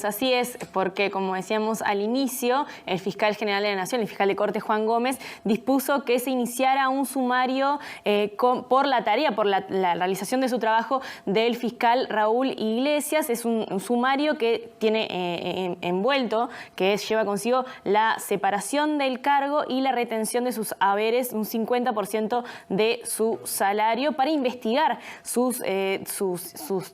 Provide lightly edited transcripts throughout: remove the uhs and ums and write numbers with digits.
Así es, porque como decíamos al inicio, el fiscal general de la Nación, el fiscal de Corte Juan Gómez, dispuso que se iniciara un sumario por la tarea, por la realización de su trabajo del fiscal Raúl Iglesias. Es un sumario que tiene envuelto, lleva consigo la separación del cargo y la retención de sus haberes, un 50% de su salario, para investigar sus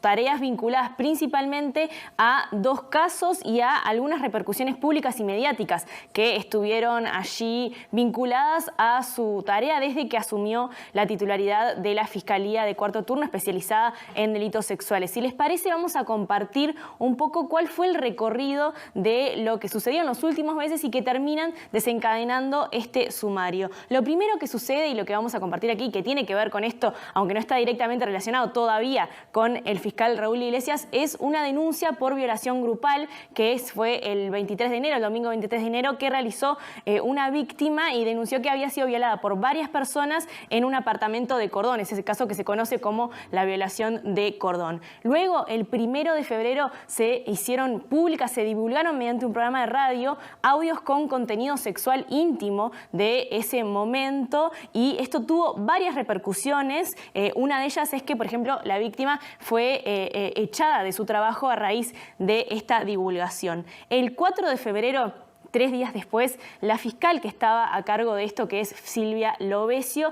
tareas vinculadas principalmente a dos casos y a algunas repercusiones públicas y mediáticas que estuvieron allí vinculadas a su tarea desde que asumió la titularidad de la Fiscalía de Cuarto Turno especializada en delitos sexuales. Si les parece, vamos a compartir un poco cuál fue el recorrido de lo que sucedió en los últimos meses y que terminan desencadenando este sumario. Lo primero que sucede y lo que vamos a compartir aquí, que tiene que ver con esto, aunque no está directamente relacionado todavía con el fiscal Raúl Iglesias, es una denuncia por violación grupal que fue el 23 de enero, el domingo 23 de enero, que realizó una víctima y denunció que había sido violada por varias personas en un apartamento de Cordón. Es ese caso que se conoce como la violación de Cordón. Luego, el 1 de febrero, se hicieron públicas, se divulgaron mediante un programa de radio audios con contenido sexual íntimo de ese momento, y esto tuvo varias repercusiones. Una de ellas es que, por ejemplo, la víctima fue echada de su trabajo a raíz de esta divulgación. El 4 de febrero, 3 días después, la fiscal que estaba a cargo de esto, que es Silvia Lovesio,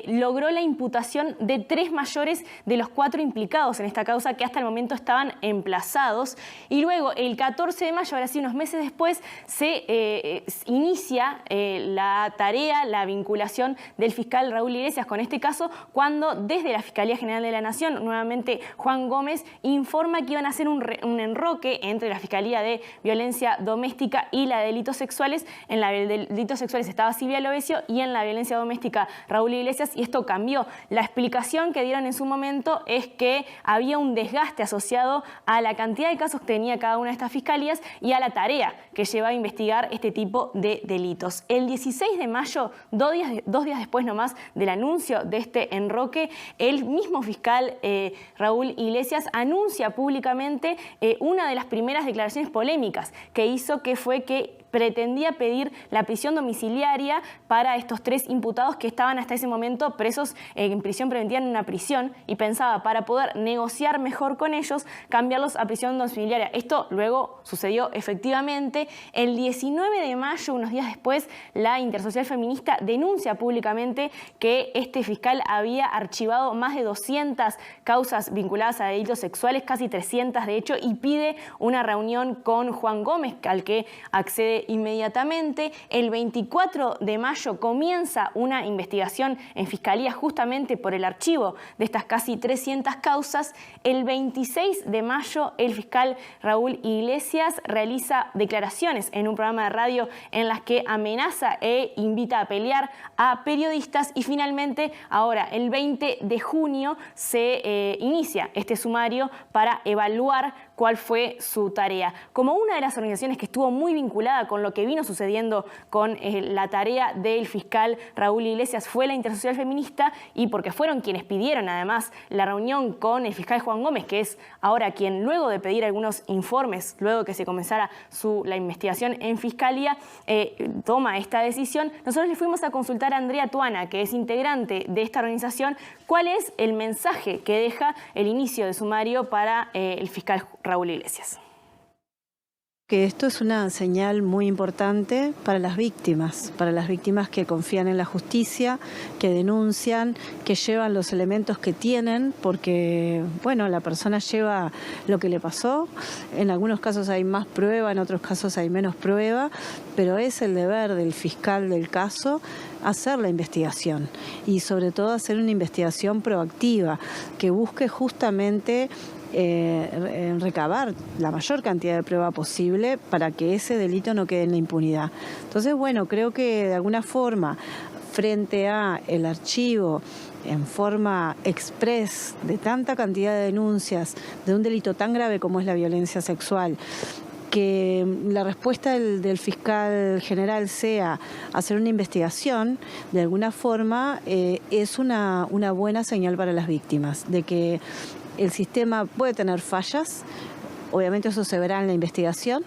logró la imputación de 3 mayores de los 4 implicados en esta causa, que hasta el momento estaban emplazados. Y luego, el 14 de mayo, ahora sí, unos meses después, se inicia la tarea, la vinculación del fiscal Raúl Iglesias con este caso, cuando desde la Fiscalía General de la Nación, nuevamente Juan Gómez, informa que iban a hacer un enroque entre la Fiscalía de Violencia Doméstica y la de Delitos Sexuales. En la de delitos sexuales estaba Silvia Lovesio y en la violencia doméstica Raúl Iglesias, y esto cambió. La explicación que dieron en su momento es que había un desgaste asociado a la cantidad de casos que tenía cada una de estas fiscalías y a la tarea que llevaba a investigar este tipo de delitos. El 16 de mayo, 2 días después nomás del anuncio de este enroque, el mismo fiscal Raúl Iglesias anuncia públicamente una de las primeras declaraciones polémicas que hizo, que fue que pretendía pedir la prisión domiciliaria para estos 3 imputados que estaban hasta ese momento presos en prisión preventiva en una prisión, y pensaba, para poder negociar mejor con ellos, cambiarlos a prisión domiciliaria. Esto luego sucedió efectivamente. El 19 de mayo, unos días después, la Intersocial Feminista denuncia públicamente que este fiscal había archivado más de 200 causas vinculadas a delitos sexuales, casi 300 de hecho, y pide una reunión con Juan Gómez, al que accede inmediatamente. El 24 de mayo comienza una investigación en Fiscalía justamente por el archivo de estas casi 300 causas. El 26 de mayo el fiscal Raúl Iglesias realiza declaraciones en un programa de radio en las que amenaza e invita a pelear a periodistas, y finalmente ahora el 20 de junio se inicia este sumario para evaluar cuál fue su tarea. Como una de las organizaciones que estuvo muy vinculada con lo que vino sucediendo con la tarea del fiscal Raúl Iglesias fue la Intersocial Feminista, y porque fueron quienes pidieron además la reunión con el fiscal Juan Gómez, que es ahora quien, luego de pedir algunos informes, luego que se comenzara la investigación en Fiscalía, toma esta decisión. Nosotros le fuimos a consultar a Andrea Tuana, que es integrante de esta organización, cuál es el mensaje que deja el inicio de sumario para el fiscal Raúl Iglesias. Que esto es una señal muy importante para las víctimas que confían en la justicia, que denuncian, que llevan los elementos que tienen, porque, bueno, la persona lleva lo que le pasó. En algunos casos hay más prueba, en otros casos hay menos prueba, pero es el deber del fiscal del caso hacer la investigación, y sobre todo hacer una investigación proactiva que busque justamente recabar la mayor cantidad de prueba posible para que ese delito no quede en la impunidad. Entonces, bueno, creo que de alguna forma, frente a el archivo en forma express de tanta cantidad de denuncias de un delito tan grave como es la violencia sexual, que la respuesta del fiscal general sea hacer una investigación, de alguna forma es una buena señal para las víctimas, de que el sistema puede tener fallas, Obviamente eso se verá en la investigación,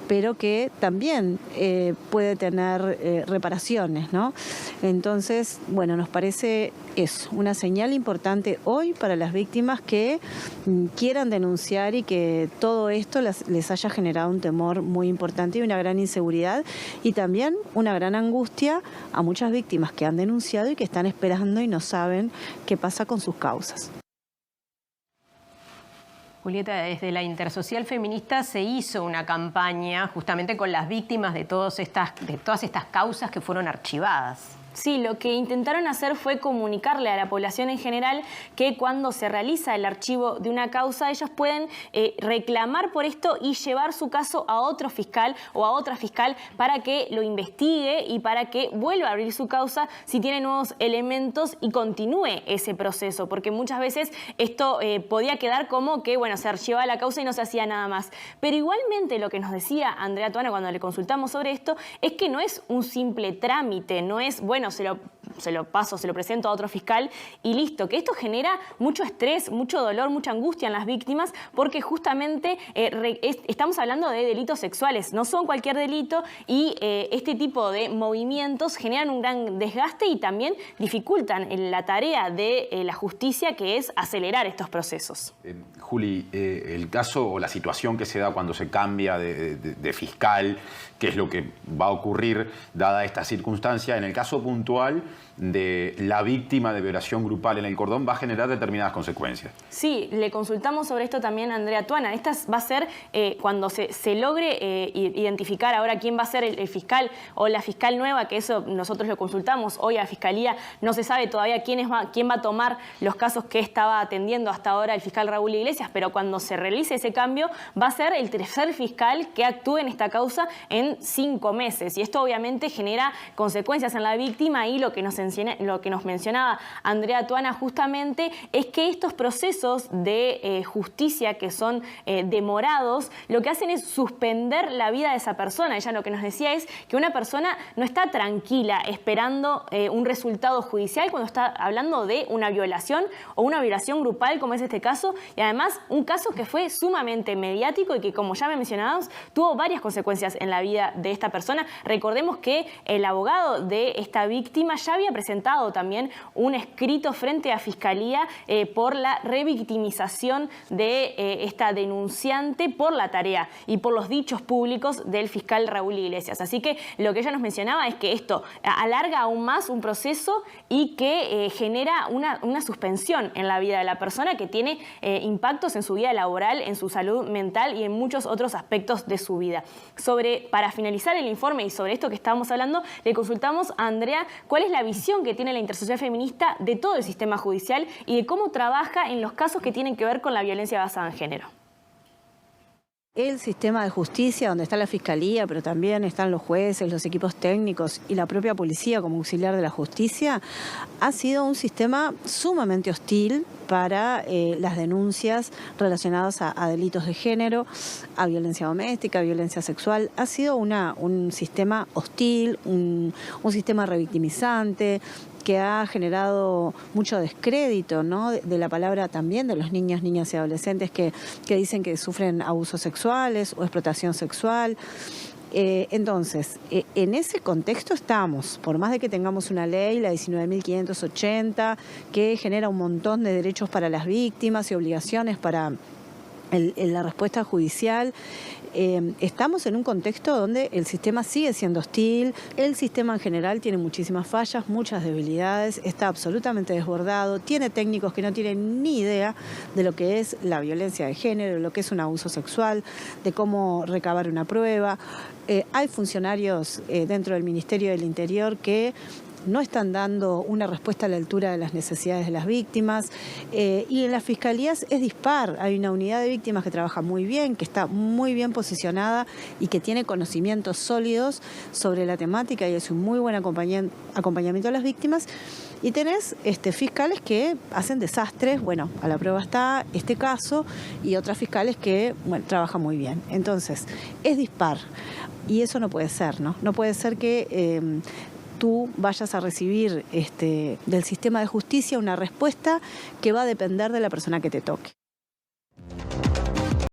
pero que también puede tener reparaciones, ¿no? Entonces, bueno, nos parece eso, una señal importante hoy para las víctimas que quieran denunciar y que todo esto les haya generado un temor muy importante y una gran inseguridad y también una gran angustia a muchas víctimas que han denunciado y que están esperando y no saben qué pasa con sus causas. Julieta, desde la Intersocial Feminista se hizo una campaña justamente con las víctimas de todas estas causas que fueron archivadas. Sí, lo que intentaron hacer fue comunicarle a la población en general que cuando se realiza el archivo de una causa, ellos pueden reclamar por esto y llevar su caso a otro fiscal o a otra fiscal para que lo investigue y para que vuelva a abrir su causa si tiene nuevos elementos y continúe ese proceso. Porque muchas veces esto podía quedar como que, bueno, se archivaba la causa y no se hacía nada más. Pero igualmente lo que nos decía Andrea Tuana cuando le consultamos sobre esto es que no es un simple trámite, no es, bueno, se lo presento a otro fiscal y listo, que esto genera mucho estrés, mucho dolor, mucha angustia en las víctimas porque justamente estamos hablando de delitos sexuales, no son cualquier delito y este tipo de movimientos generan un gran desgaste y también dificultan la tarea de la justicia, que es acelerar estos procesos. Juli, el caso o la situación que se da cuando se cambia de fiscal, qué es lo que va a ocurrir dada esta circunstancia, en el caso puntual de la víctima de violación grupal en el Cordón va a generar determinadas consecuencias. Sí, le consultamos sobre esto también a Andrea Tuana. Esta va a ser cuando se logre identificar ahora quién va a ser el fiscal o la fiscal nueva, que eso nosotros lo consultamos hoy a la Fiscalía. No se sabe todavía quién va a tomar los casos que estaba atendiendo hasta ahora el fiscal Raúl Iglesias, pero cuando se realice ese cambio va a ser el tercer fiscal que actúe en esta causa en 5 meses. Y esto obviamente genera consecuencias en la víctima y lo que nos mencionaba Andrea Tuana justamente es que estos procesos de justicia que son demorados, lo que hacen es suspender la vida de esa persona. Ella lo que nos decía es que una persona no está tranquila esperando un resultado judicial cuando está hablando de una violación o una violación grupal, como es este caso, y además un caso que fue sumamente mediático y que, como ya mencionábamos, tuvo varias consecuencias en la vida de esta persona. Recordemos que el abogado de esta víctima ya había presentado también un escrito frente a Fiscalía por la revictimización de esta denunciante por la tarea y por los dichos públicos del fiscal Raúl Iglesias. Así que lo que ella nos mencionaba es que esto alarga aún más un proceso y que genera una suspensión en la vida de la persona que tiene impactos en su vida laboral, en su salud mental y en muchos otros aspectos de su vida. Para finalizar el informe y sobre esto que estábamos hablando, le consultamos a Andrea cuál es la visión que tiene la Intersocial Feminista de todo el sistema judicial y de cómo trabaja en los casos que tienen que ver con la violencia basada en género. El sistema de justicia, donde está la Fiscalía, pero también están los jueces, los equipos técnicos y la propia policía como auxiliar de la justicia, ha sido un sistema sumamente hostil para las denuncias relacionadas a delitos de género, a violencia doméstica, a violencia sexual. Ha sido un sistema hostil, un sistema revictimizante, que ha generado mucho descrédito, ¿no? de la palabra también de los niños, niñas y adolescentes que dicen que sufren abusos sexuales o explotación sexual. Entonces, en ese contexto estamos, por más de que tengamos una ley, la 19.580, que genera un montón de derechos para las víctimas y obligaciones para la respuesta judicial. Estamos en un contexto donde el sistema sigue siendo hostil, el sistema en general tiene muchísimas fallas, muchas debilidades, está absolutamente desbordado, tiene técnicos que no tienen ni idea de lo que es la violencia de género, de lo que es un abuso sexual, de cómo recabar una prueba. Hay funcionarios dentro del Ministerio del Interior que no están dando una respuesta a la altura de las necesidades de las víctimas y en las fiscalías es dispar. Hay una unidad de víctimas que trabaja muy bien, que está muy bien posicionada y que tiene conocimientos sólidos sobre la temática y es un muy buen acompañamiento a las víctimas. Y tenés fiscales que hacen desastres, bueno, a la prueba está este caso, y otras fiscales que, bueno, trabajan muy bien. Entonces, es dispar y eso no puede ser, ¿no? No puede ser que tú vayas a recibir del sistema de justicia una respuesta que va a depender de la persona que te toque.